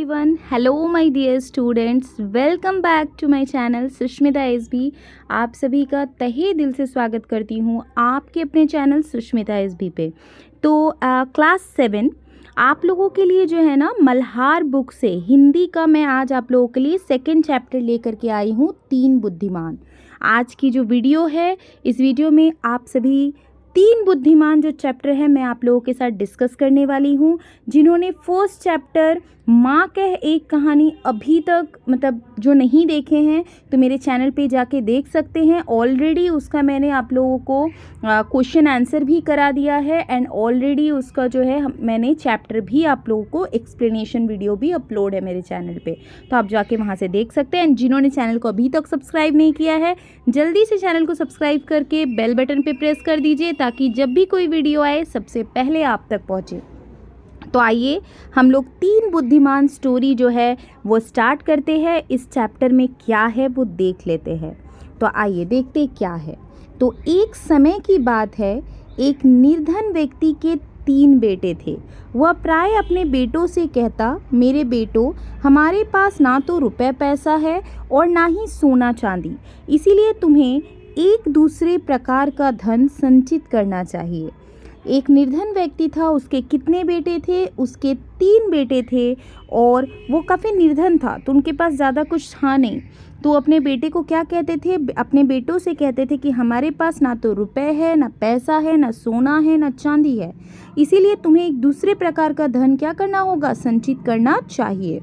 Everyone, hello my dear students, welcome back to my channel Sushmita SB. आप सभी का तहे दिल से स्वागत करती हूँ आपके अपने चैनल सुष्मिता एसबी पे। तो क्लास 7 आप लोगों के लिए जो है ना, मल्हार बुक से हिंदी का मैं आज आप लोगों के लिए सेकंड चैप्टर लेकर के आई हूँ, 3 बुद्धिमान। आज की जो वीडियो है, इस वीडियो में आप सभी 3 बुद्धिमान जो चैप्टर है मैं आप लोगों के साथ डिस्कस करने वाली हूँ। जिन्होंने फर्स्ट चैप्टर माँ कह एक कहानी अभी तक जो नहीं देखे हैं तो मेरे चैनल पे जाके देख सकते हैं। ऑलरेडी उसका मैंने आप लोगों को क्वेश्चन आंसर भी करा दिया है एंड ऑलरेडी उसका जो है मैंने चैप्टर भी आप लोगों को एक्सप्लेनेशन वीडियो भी अपलोड है मेरे चैनल पे, तो आप जाके वहाँ से देख सकते हैं। जिन्होंने चैनल को अभी तक सब्सक्राइब नहीं किया है, जल्दी से चैनल को सब्सक्राइब करके बेल बटन पे प्रेस कर दीजिए ताकि जब भी कोई वीडियो आए सबसे पहले आप तक पहुँचे। तो आइए हम लोग 3 बुद्धिमान स्टोरी जो है वो स्टार्ट करते हैं। इस चैप्टर में क्या है वो देख लेते हैं। तो आइए देखते क्या है। तो एक समय की बात है, एक निर्धन व्यक्ति के 3 बेटे थे। वह प्राय अपने बेटों से कहता, मेरे बेटों, हमारे पास ना तो रुपए पैसा है और ना ही सोना चांदी, इसीलिए तुम्हें एक दूसरे प्रकार का धन संचित करना चाहिए। एक निर्धन व्यक्ति था, उसके कितने बेटे थे? उसके 3 बेटे थे और वो काफ़ी निर्धन था तो उनके पास ज़्यादा कुछ था नहीं। तो अपने बेटे को क्या कहते थे? अपने बेटों से कहते थे कि हमारे पास ना तो रुपए है, ना पैसा है, ना सोना है, ना चांदी है, इसीलिए तुम्हें एक दूसरे प्रकार का धन क्या करना होगा? संचित करना चाहिए।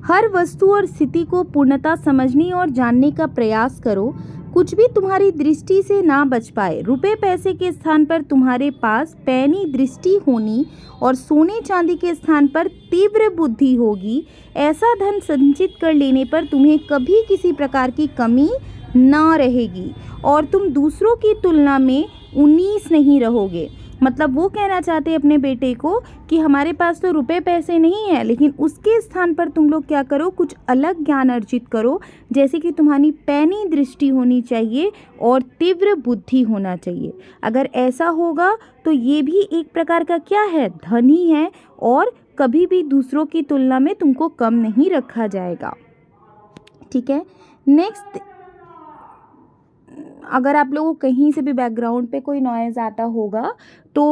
हर वस्तु और स्थिति को पूर्णतः समझने और जानने का प्रयास करो। कुछ भी तुम्हारी दृष्टि से ना बच पाए। रुपए पैसे के स्थान पर तुम्हारे पास पैनी दृष्टि होनी और सोने चांदी के स्थान पर तीव्र बुद्धि होगी। ऐसा धन संचित कर लेने पर तुम्हें कभी किसी प्रकार की कमी ना रहेगी और तुम दूसरों की तुलना में 19 नहीं रहोगे। मतलब वो कहना चाहते हैं अपने बेटे को कि हमारे पास तो रुपए पैसे नहीं है, लेकिन उसके स्थान पर तुम लोग क्या करो, कुछ अलग ज्ञान अर्जित करो, जैसे कि तुम्हारी पैनी दृष्टि होनी चाहिए और तीव्र बुद्धि होना चाहिए। अगर ऐसा होगा तो ये भी एक प्रकार का क्या है? धन ही है और कभी भी दूसरों की तुलना में तुमको कम नहीं रखा जाएगा। ठीक है। नेक्स्ट, अगर आप लोगों को कहीं से भी बैकग्राउंड पे कोई नॉइज़ आता होगा तो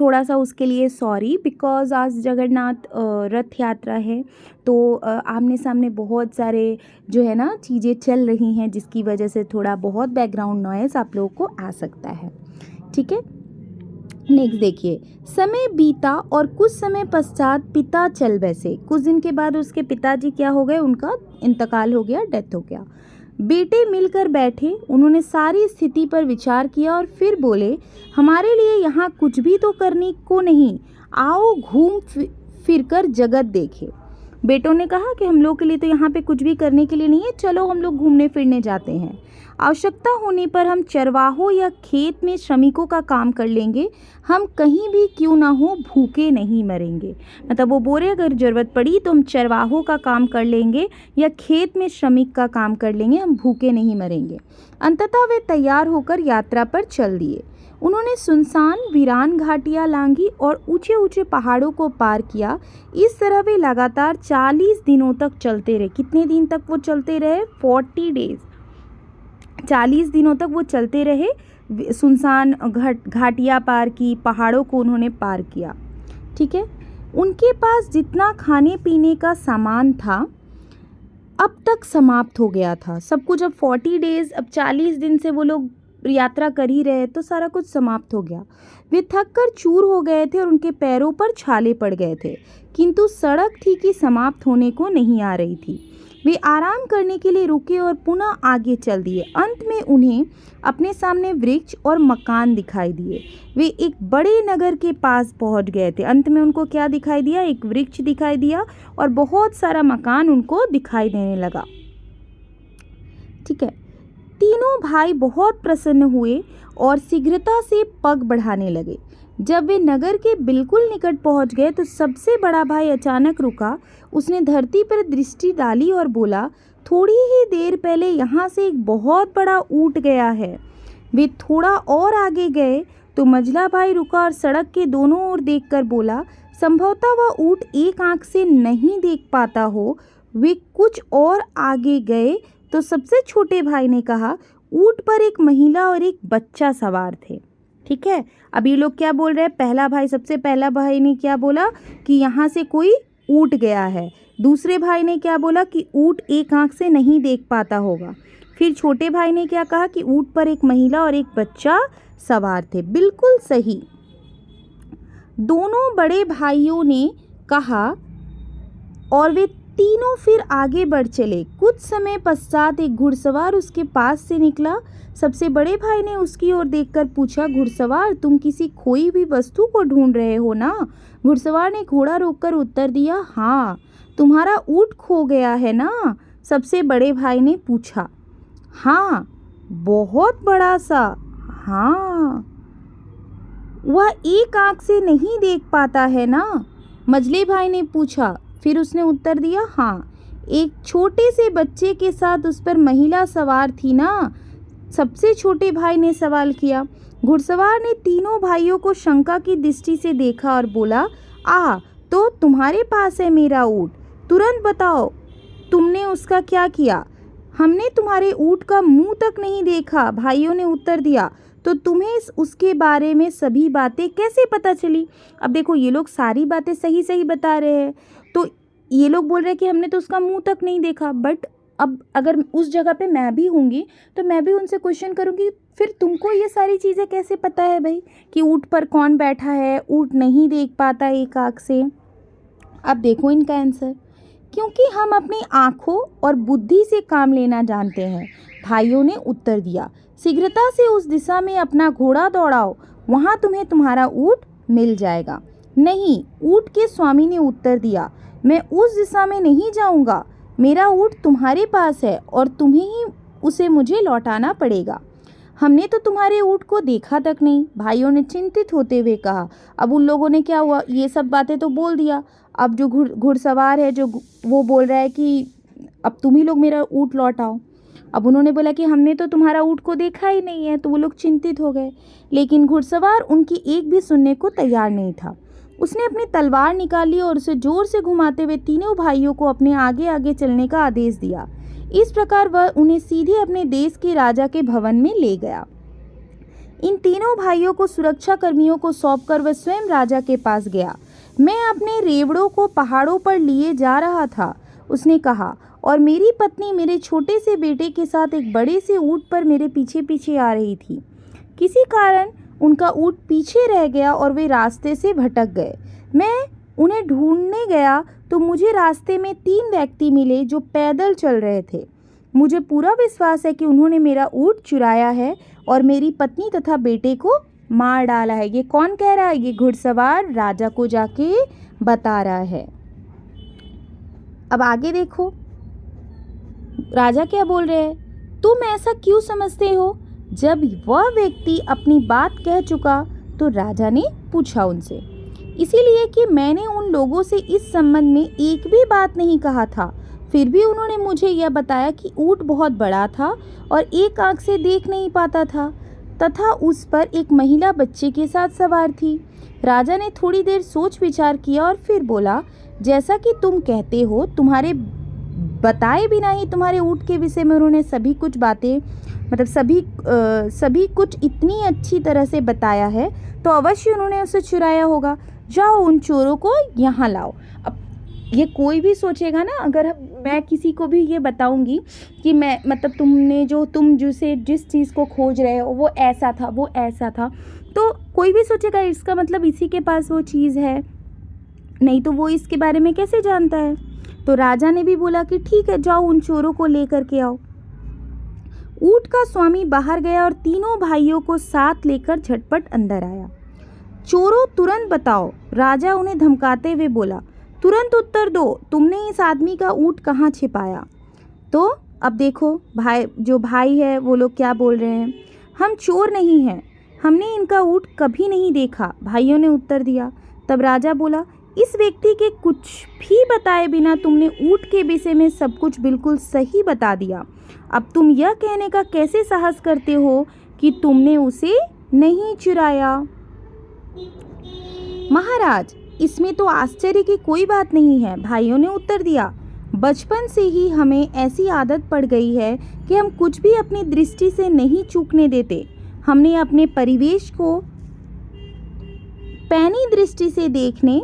थोड़ा सा उसके लिए सॉरी, बिकॉज़ आज जगन्नाथ रथ यात्रा है तो आमने सामने बहुत सारे जो है ना चीज़ें चल रही हैं, जिसकी वजह से थोड़ा बहुत बैकग्राउंड नॉइज़ आप लोगों को आ सकता है। ठीक है। नेक्स्ट देखिए, समय बीता और कुछ समय पश्चात पिता चल बसे। कुछ दिन के बाद उसके पिताजी क्या हो गए? उनका इंतकाल हो गया, डेथ हो गया। बेटे मिलकर बैठे, उन्होंने सारी स्थिति पर विचार किया और फिर बोले, हमारे लिए यहाँ कुछ भी तो करने को नहीं, आओ घूम फिर कर जगत देखें। बेटों ने कहा कि हम लोग के लिए तो यहाँ पे कुछ भी करने के लिए नहीं है, चलो हम लोग घूमने फिरने जाते हैं। आवश्यकता होने पर हम चरवाहों या खेत में श्रमिकों का काम कर लेंगे, हम कहीं भी क्यों ना हो भूखे नहीं मरेंगे। मतलब वो बोले अगर ज़रूरत पड़ी तो हम चरवाहों का काम कर लेंगे या खेत में श्रमिक का काम कर लेंगे, हम भूखे नहीं मरेंगे। अंततः वे तैयार होकर यात्रा पर चल दिए। उन्होंने सुनसान वीरान घाटियाँ लांघी और ऊंचे ऊंचे पहाड़ों को पार किया। इस तरह वे लगातार 40 दिनों तक चलते रहे। कितने दिन तक वो चलते रहे? 40 डेज, 40 दिनों तक वो चलते रहे। सुनसान घाटियाँ पार की, पहाड़ों को उन्होंने पार किया। ठीक है। उनके पास जितना खाने पीने का सामान था अब तक समाप्त हो गया था। सब कुछ अब 40 डेज, अब 40 दिन से वो लोग यात्रा कर ही रहे तो सारा कुछ समाप्त हो गया। वे थक कर चूर हो गए थे और उनके पैरों पर छाले पड़ गए थे, किंतु सड़क थी कि समाप्त होने को नहीं आ रही थी। वे आराम करने के लिए रुके और पुनः आगे चल दिए। अंत में उन्हें अपने सामने वृक्ष और मकान दिखाई दिए। वे एक बड़े नगर के पास पहुंच गए थे। अंत में उनको क्या दिखाई दिया? एक वृक्ष दिखाई दिया और बहुत सारा मकान उनको दिखाई देने लगा। ठीक है। तीनों भाई बहुत प्रसन्न हुए और शीघ्रता से पग बढ़ाने लगे। जब वे नगर के बिल्कुल निकट पहुंच गए तो सबसे बड़ा भाई अचानक रुका। उसने धरती पर दृष्टि डाली और बोला, थोड़ी ही देर पहले यहाँ से एक बहुत बड़ा ऊँट गया है। वे थोड़ा और आगे गए तो मझला भाई रुका और सड़क के दोनों ओर देखकर बोला, संभवतः वह ऊँट एक आंख से नहीं देख पाता हो। वे कुछ और आगे गए तो सबसे छोटे भाई ने कहा, ऊँट पर एक महिला और एक बच्चा सवार थे। ठीक है, अब ये लोग क्या बोल रहे हैं, सबसे पहला भाई ने क्या बोला कि यहाँ से कोई ऊँट गया है। दूसरे भाई ने क्या बोला कि ऊँट एक आंख से नहीं देख पाता होगा। फिर छोटे भाई ने क्या कहा कि ऊँट पर एक महिला और एक बच्चा सवार थे। बिल्कुल सही। दोनों बड़े भाइयों ने कहा और वे तीनों फिर आगे बढ़ चले। कुछ समय पश्चात एक घुड़सवार उसके पास से निकला। सबसे बड़े भाई ने उसकी ओर देखकर पूछा, घुड़सवार, तुम किसी खोई हुई वस्तु को ढूंढ रहे हो ना? घुड़सवार ने घोड़ा रोककर उत्तर दिया, हाँ। तुम्हारा ऊँट खो गया है ना? सबसे बड़े भाई ने पूछा। हाँ, बहुत बड़ा सा। हाँ। वह एक आंख से नहीं देख पाता है ना? मझले भाई ने पूछा। फिर उसने उत्तर दिया, हाँ। एक छोटे से बच्चे के साथ उस पर महिला सवार थी ना? सबसे छोटे भाई ने सवाल किया। घुड़सवार ने तीनों भाइयों को शंका की दृष्टि से देखा और बोला, तो तुम्हारे पास है मेरा ऊँट। तुरंत बताओ, तुमने उसका क्या किया? हमने तुम्हारे ऊँट का मुंह तक नहीं देखा, भाइयों ने उत्तर दिया। तो तुम्हें उसके बारे में सभी बातें कैसे पता चली? अब देखो, ये लोग सारी बातें सही सही बता रहे हैं। तो ये लोग बोल रहे हैं कि हमने तो उसका मुंह तक नहीं देखा। बट अब अगर उस जगह पे मैं भी होंगी तो मैं भी उनसे क्वेश्चन करूँगी, फिर तुमको ये सारी चीज़ें कैसे पता है भाई कि ऊँट पर कौन बैठा है, ऊँट नहीं देख पाता एक आँख से? अब देखो इनका आंसर, क्योंकि हम अपनी आँखों और बुद्धि से काम लेना जानते हैं, भाइयों ने उत्तर दिया। शीघ्रता से उस दिशा में अपना घोड़ा दौड़ाओ, वहाँ तुम्हें तुम्हारा ऊँट मिल जाएगा। नहीं, ऊँट के स्वामी ने उत्तर दिया, मैं उस दिशा में नहीं जाऊँगा। मेरा ऊँट तुम्हारे पास है और तुम्हें ही उसे मुझे लौटाना पड़ेगा। हमने तो तुम्हारे ऊँट को देखा तक नहीं, भाइयों ने चिंतित होते हुए कहा। अब उन लोगों ने क्या हुआ, ये सब बातें तो बोल दिया। अब जो घुड़सवार है, जो वो बोल रहा है कि अब तुम ही लोग मेरा ऊँट लौटाओ। अब उन्होंने बोला कि हमने तो तुम्हारा ऊँट को देखा ही नहीं है, तो वो लोग चिंतित हो गए। लेकिन घुड़सवार उनकी एक भी सुनने को तैयार नहीं था। उसने अपनी तलवार निकाली और उसे जोर से घुमाते हुए तीनों भाइयों को अपने आगे आगे चलने का आदेश दिया। इस प्रकार वह उन्हें सीधे अपने देश के राजा के भवन में ले गया। इन तीनों भाइयों को सुरक्षा कर्मियों को सौंपकर वह स्वयं राजा के पास गया। मैं अपने रेवड़ों को पहाड़ों पर लिए जा रहा था, उसने कहा, और मेरी पत्नी मेरे छोटे से बेटे के साथ एक बड़े से ऊँट पर मेरे पीछे पीछे आ रही थी। किसी कारण उनका ऊँट पीछे रह गया और वे रास्ते से भटक गए। मैं उन्हें ढूंढने गया तो मुझे रास्ते में 3 व्यक्ति मिले जो पैदल चल रहे थे। मुझे पूरा विश्वास है कि उन्होंने मेरा ऊँट चुराया है और मेरी पत्नी तथा बेटे को मार डाला है। ये कौन कह रहा है? ये घुड़सवार राजा को जाके बता रहा है। अब आगे देखो, राजा क्या बोल रहे हैं, तुम ऐसा क्यों समझते हो? जब वह व्यक्ति अपनी बात कह चुका तो राजा ने पूछा उनसे, इसीलिए कि मैंने उन लोगों से इस संबंध में एक भी बात नहीं कहा था, फिर भी उन्होंने मुझे यह बताया कि ऊँट बहुत बड़ा था और एक आंख से देख नहीं पाता था तथा उस पर एक महिला बच्चे के साथ सवार थी। राजा ने थोड़ी देर सोच विचार किया और फिर बोला, जैसा कि तुम कहते हो, तुम्हारे बताए बिना ही तुम्हारे ऊँट के विषय में उन्होंने सभी कुछ बातें सभी कुछ इतनी अच्छी तरह से बताया है, तो अवश्य उन्होंने उसे चुराया होगा। जाओ, उन चोरों को यहाँ लाओ। अब ये कोई भी सोचेगा ना, अगर मैं किसी को भी ये बताऊंगी कि मैं तुम जिस चीज़ को खोज रहे हो वो ऐसा था, तो कोई भी सोचेगा इसका मतलब इसी के पास वो चीज़ है, नहीं तो वो इसके बारे में कैसे जानता है। तो राजा ने भी बोला कि ठीक है, जाओ उन चोरों को लेकर के आओ। ऊँट का स्वामी बाहर गया और तीनों भाइयों को साथ लेकर झटपट अंदर आया। चोरों, तुरंत बताओ, राजा उन्हें धमकाते हुए बोला। तुरंत उत्तर दो, तुमने इस आदमी का ऊँट कहाँ छिपाया? तो अब देखो, भाई है वो लोग क्या बोल रहे हैं, हम चोर नहीं हैं, हमने इनका ऊँट कभी नहीं देखा, भाइयों ने उत्तर दिया। तब राजा बोला, इस व्यक्ति के कुछ भी बताए बिना तुमने ऊँट के विषय में सब कुछ बिल्कुल सही बता दिया। अब तुम यह कहने का कैसे साहस करते हो कि तुमने उसे नहीं चुराया? महाराज, इसमें तो आश्चर्य की कोई बात नहीं है, भाइयों ने उत्तर दिया। बचपन से ही हमें ऐसी आदत पड़ गई है कि हम कुछ भी अपनी दृष्टि से नहीं चूकने देते। हमने अपने परिवेश को पैनी दृष्टि से देखने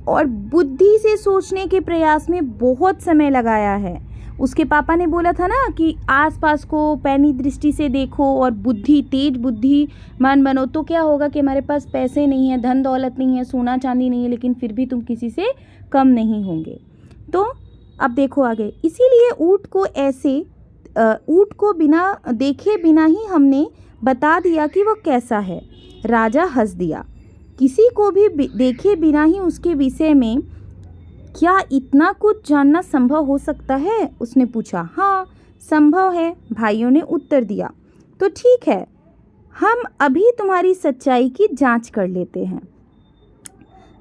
और बुद्धि से सोचने के प्रयास में बहुत समय लगाया है। उसके पापा ने बोला था ना कि आसपास को पैनी दृष्टि से देखो और तेज बुद्धिमान बनो, तो क्या होगा कि हमारे पास पैसे नहीं है, धन दौलत नहीं है, सोना चांदी नहीं है, लेकिन फिर भी तुम किसी से कम नहीं होंगे। तो अब देखो आगे, इसीलिए ऊँट को बिना देखे बिना ही हमने बता दिया कि वो कैसा है। राजा हंस दिया। किसी को भी देखे बिना ही उसके विषय में क्या इतना कुछ जानना संभव हो सकता है? उसने पूछा। हाँ, संभव है, भाइयों ने उत्तर दिया। तो ठीक है, हम अभी तुम्हारी सच्चाई की जांच कर लेते हैं।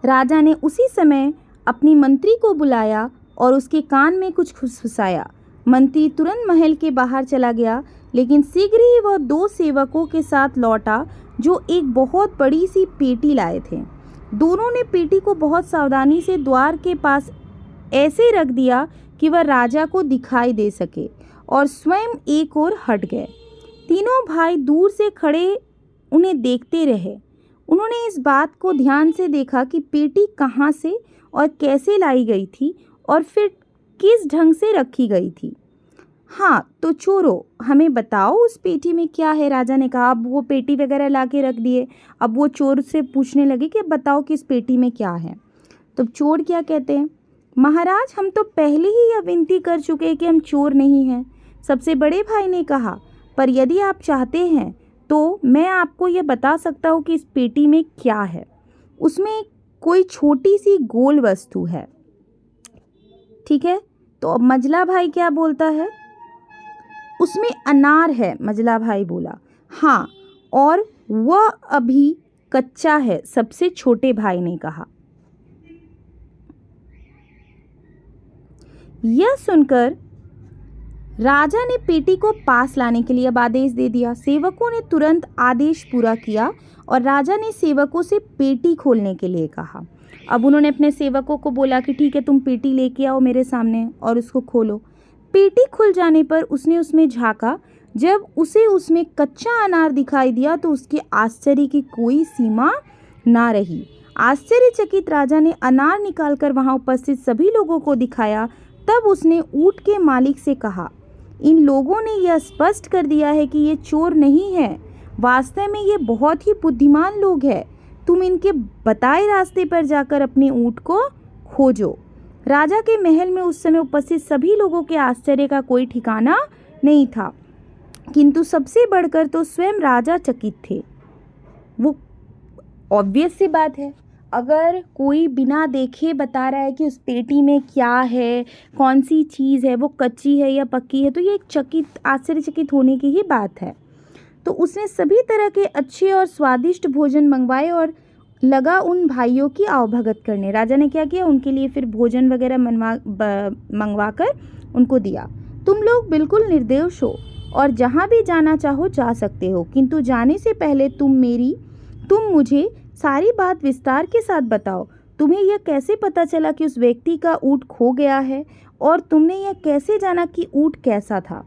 राजा ने उसी समय अपनी मंत्री को बुलाया और उसके कान में कुछ फुसफुसाया। मंत्री तुरंत महल के बाहर चला गया, लेकिन शीघ्र ही वह 2 सेवकों के साथ लौटा जो एक बहुत बड़ी सी पेटी लाए थे। दोनों ने पेटी को बहुत सावधानी से द्वार के पास ऐसे रख दिया कि वह राजा को दिखाई दे सके, और स्वयं एक ओर हट गए। तीनों भाई दूर से खड़े उन्हें देखते रहे। उन्होंने इस बात को ध्यान से देखा कि पेटी कहाँ से और कैसे लाई गई थी और फिर किस ढंग से रखी गई थी। हाँ, तो चोरों, हमें बताओ उस पेटी में क्या है? राजा ने कहा। अब वो पेटी वगैरह ला के रख दिए। अब वो चोर से पूछने लगे कि बताओ कि इस पेटी में क्या है। तो चोर क्या कहते हैं? महाराज, हम तो पहले ही यह विनती कर चुके हैं कि हम चोर नहीं हैं। सबसे बड़े भाई ने कहा, पर यदि आप चाहते हैं तो मैं आपको यह बता सकता हूँ कि इस पेटी में क्या है। उसमें कोई छोटी सी गोल वस्तु है। ठीक है, तो अब मझला भाई क्या बोलता है? उसमें अनार है, मझला भाई बोला। हाँ, और वह अभी कच्चा है, सबसे छोटे भाई ने कहा। यह सुनकर राजा ने पेटी को पास लाने के लिए अब आदेश दे दिया। सेवकों ने तुरंत आदेश पूरा किया और राजा ने सेवकों से पेटी खोलने के लिए कहा। अब उन्होंने अपने सेवकों को बोला कि ठीक है, तुम पेटी लेके आओ मेरे सामने और उसको खोलो। पेटी खुल जाने पर उसने उसमें झांका। जब उसे उसमें कच्चा अनार दिखाई दिया तो उसके आश्चर्य की कोई सीमा ना रही। आश्चर्यचकित राजा ने अनार निकालकर वहां उपस्थित सभी लोगों को दिखाया। तब उसने ऊँट के मालिक से कहा, इन लोगों ने यह स्पष्ट कर दिया है कि ये चोर नहीं है, वास्तव में ये बहुत ही बुद्धिमान लोग हैं। तुम इनके बताए रास्ते पर जाकर अपने ऊँट को खोजो। राजा के महल में उस समय उपस्थित सभी लोगों के आश्चर्य का कोई ठिकाना नहीं था, किंतु सबसे बढ़कर तो स्वयं राजा चकित थे। वो ऑब्वियस सी बात है, अगर कोई बिना देखे बता रहा है कि उस पेटी में क्या है, कौन सी चीज़ है, वो कच्ची है या पक्की है, तो ये एक आश्चर्यचकित होने की ही बात है। तो उसने सभी तरह के अच्छे और स्वादिष्ट भोजन मंगवाए और लगा उन भाइयों की आवभगत करने। राजा ने क्या किया, उनके लिए फिर भोजन वगैरह मंगवा कर उनको दिया। तुम लोग बिल्कुल निर्दोष हो और जहाँ भी जाना चाहो जा सकते हो, किंतु जाने से पहले तुम मुझे सारी बात विस्तार के साथ बताओ। तुम्हें यह कैसे पता चला कि उस व्यक्ति का ऊँट खो गया है, और तुमने यह कैसे जाना कि ऊँट कैसा था?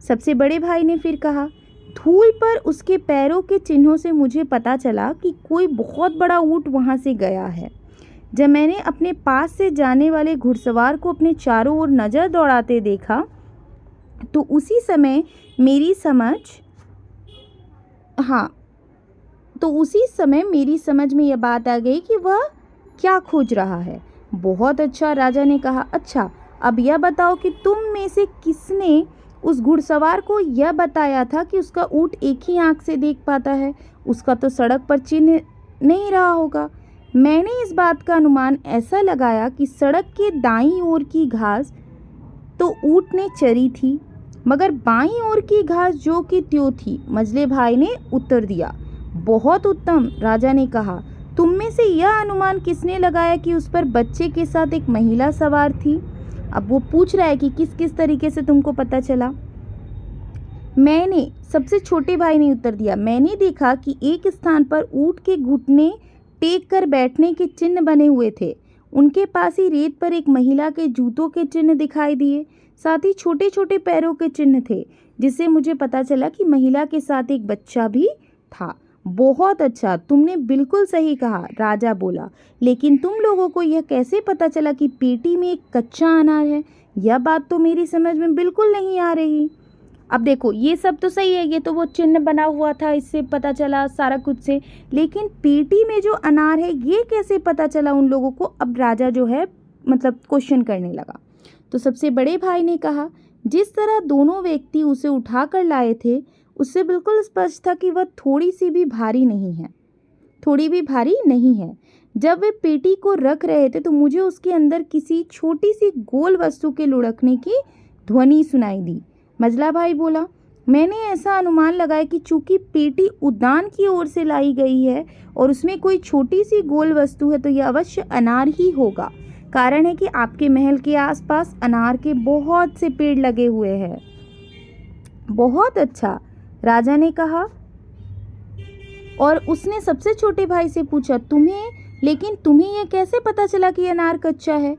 सबसे बड़े भाई ने फिर कहा, धूल पर उसके पैरों के चिन्हों से मुझे पता चला कि कोई बहुत बड़ा ऊँट वहाँ से गया है। जब मैंने अपने पास से जाने वाले घुड़सवार को अपने चारों ओर नज़र दौड़ाते देखा तो उसी समय मेरी समझ में यह बात आ गई कि वह क्या खोज रहा है। बहुत अच्छा, राजा ने कहा। अच्छा, अब यह बताओ कि तुम में से किसने उस घुड़सवार को यह बताया था कि उसका ऊँट एक ही आंख से देख पाता है? उसका तो सड़क पर चिन्ह नहीं रहा होगा। मैंने इस बात का अनुमान ऐसा लगाया कि सड़क के दाईं ओर की घास तो ऊँट ने चरी थी, मगर बाईं ओर की घास जो कि त्यों थी। मझले भाई ने उत्तर दिया। बहुत उत्तम, राजा ने कहा। तुम में से यह अनुमान किसने लगाया कि उस पर बच्चे के साथ एक महिला सवार थी? अब वो पूछ रहा है कि किस किस तरीके से तुमको पता चला? मैंने, सबसे छोटे भाई ने उत्तर दिया, मैंने देखा कि एक स्थान पर ऊँट के घुटने टेक कर बैठने के चिन्ह बने हुए थे। उनके पास ही रेत पर एक महिला के जूतों के चिन्ह दिखाई दिए, साथ ही छोटे छोटे पैरों के चिन्ह थे, जिससे मुझे पता चला कि महिला के साथ एक बच्चा भी था। बहुत अच्छा, तुमने बिल्कुल सही कहा, राजा बोला। लेकिन तुम लोगों को यह कैसे पता चला कि पेटी में एक कच्चा अनार है? यह बात तो मेरी समझ में बिल्कुल नहीं आ रही। अब देखो, ये सब तो सही है, ये तो वो चिन्ह बना हुआ था, इससे पता चला सारा कुछ से, लेकिन पेटी में जो अनार है ये कैसे पता चला उन लोगों को? अब राजा जो है मतलब क्वेश्चन करने लगा। तो सबसे बड़े भाई ने कहा, जिस तरह दोनों व्यक्ति उसे उठा कर लाए थे, उससे बिल्कुल स्पष्ट था कि वह थोड़ी भी भारी नहीं है। जब वे पेटी को रख रहे थे तो मुझे उसके अंदर किसी छोटी सी गोल वस्तु के लुढ़कने की ध्वनि सुनाई दी। मजला भाई बोला, मैंने ऐसा अनुमान लगाया कि चूंकि पेटी उद्यान की ओर से लाई गई है और उसमें कोई छोटी सी गोल वस्तु है, तो यह अवश्य अनार ही होगा। कारण है कि आपके महल के आसपास अनार के बहुत से पेड़ लगे हुए हैं। बहुत अच्छा, राजा ने कहा, और उसने सबसे छोटे भाई से पूछा, लेकिन तुम्हें यह कैसे पता चला कि अनार कच्चा है?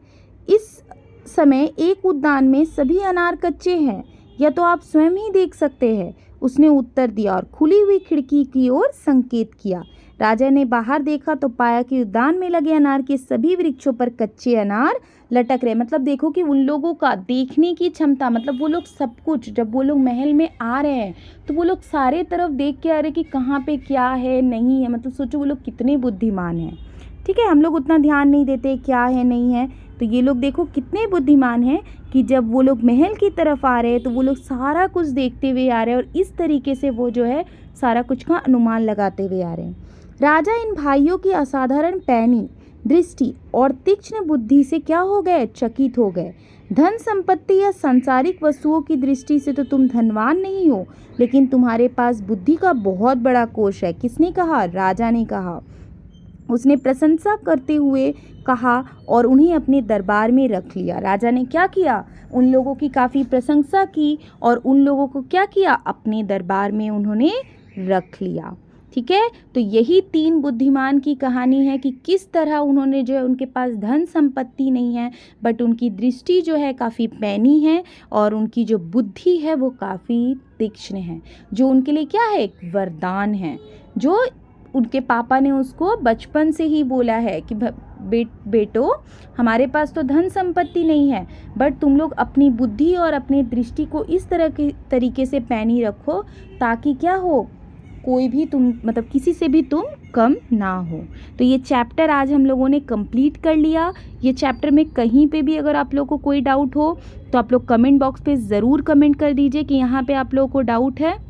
इस समय एक उद्यान में सभी अनार कच्चे हैं, यह तो आप स्वयं ही देख सकते हैं, उसने उत्तर दिया और खुली हुई खिड़की की ओर संकेत किया। राजा ने बाहर देखा तो पाया कि उद्यान में लगे अनार के सभी वृक्षों पर कच्चे अनार लटक रहे। मतलब देखो कि उन लोगों का देखने की क्षमता, मतलब वो लोग सब कुछ, जब वो लोग महल में आ रहे हैं तो वो लोग सारे तरफ देख के आ रहे कि कहाँ पे क्या है नहीं है। मतलब सोचो वो लोग कितने बुद्धिमान हैं। ठीक है, हम लोग उतना ध्यान नहीं देते क्या है नहीं है, तो ये लोग देखो कितने बुद्धिमान हैं कि जब वो लोग महल की तरफ आ रहे हैं तो वो लोग सारा कुछ देखते हुए आ रहे हैं और इस तरीके से वो जो है सारा कुछ का अनुमान लगाते हुए आ रहे हैं। राजा इन भाइयों की असाधारण पैनी दृष्टि और तीक्ष्ण बुद्धि से क्या हो गए? चकित हो गए। धन संपत्ति या सांसारिक वस्तुओं की दृष्टि से तो तुम धनवान नहीं हो, लेकिन तुम्हारे पास बुद्धि का बहुत बड़ा कोश है। किसने कहा? राजा ने कहा। उसने प्रशंसा करते हुए कहा और उन्हें अपने दरबार में रख लिया। राजा ने क्या किया? उन लोगों की काफ़ी प्रशंसा की और उन लोगों को क्या किया? अपने दरबार में उन्होंने रख लिया। ठीक है, तो यही 3 बुद्धिमान की कहानी है कि किस तरह उन्होंने जो है, उनके पास धन संपत्ति नहीं है बट उनकी दृष्टि जो है काफ़ी पैनी है और उनकी जो बुद्धि है वो काफ़ी तीक्ष्ण है, जो उनके लिए क्या है? एक वरदान है, जो उनके पापा ने उसको बचपन से ही बोला है कि बेटो हमारे पास तो धन संपत्ति नहीं है बट तुम लोग अपनी बुद्धि और अपनी दृष्टि को इस तरह के तरीके से पैनी रखो ताकि क्या हो, कोई भी तुम मतलब किसी से भी तुम कम ना हो। तो ये चैप्टर आज हम लोगों ने कंप्लीट कर लिया। ये चैप्टर में कहीं पे भी अगर आप लोगों को कोई डाउट हो तो आप लोग कमेंट बॉक्स पे ज़रूर कमेंट कर दीजिए कि यहाँ पे आप लोगों को डाउट है।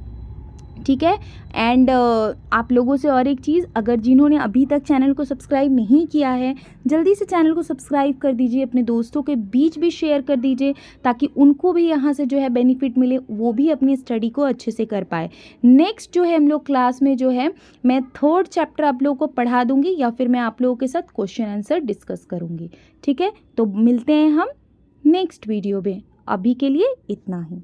ठीक है, एंड आप लोगों से और एक चीज़, अगर जिन्होंने अभी तक चैनल को सब्सक्राइब नहीं किया है जल्दी से चैनल को सब्सक्राइब कर दीजिए, अपने दोस्तों के बीच भी शेयर कर दीजिए ताकि उनको भी यहाँ से जो है बेनिफिट मिले, वो भी अपनी स्टडी को अच्छे से कर पाए। नेक्स्ट जो है हम लोग क्लास में जो है मैं 3rd चैप्टर आप लोगों को पढ़ा दूँगी या फिर मैं आप लोगों के साथ क्वेश्चन आंसर डिस्कस करूँगी। ठीक है, तो मिलते हैं हम नेक्स्ट वीडियो में, अभी के लिए इतना ही।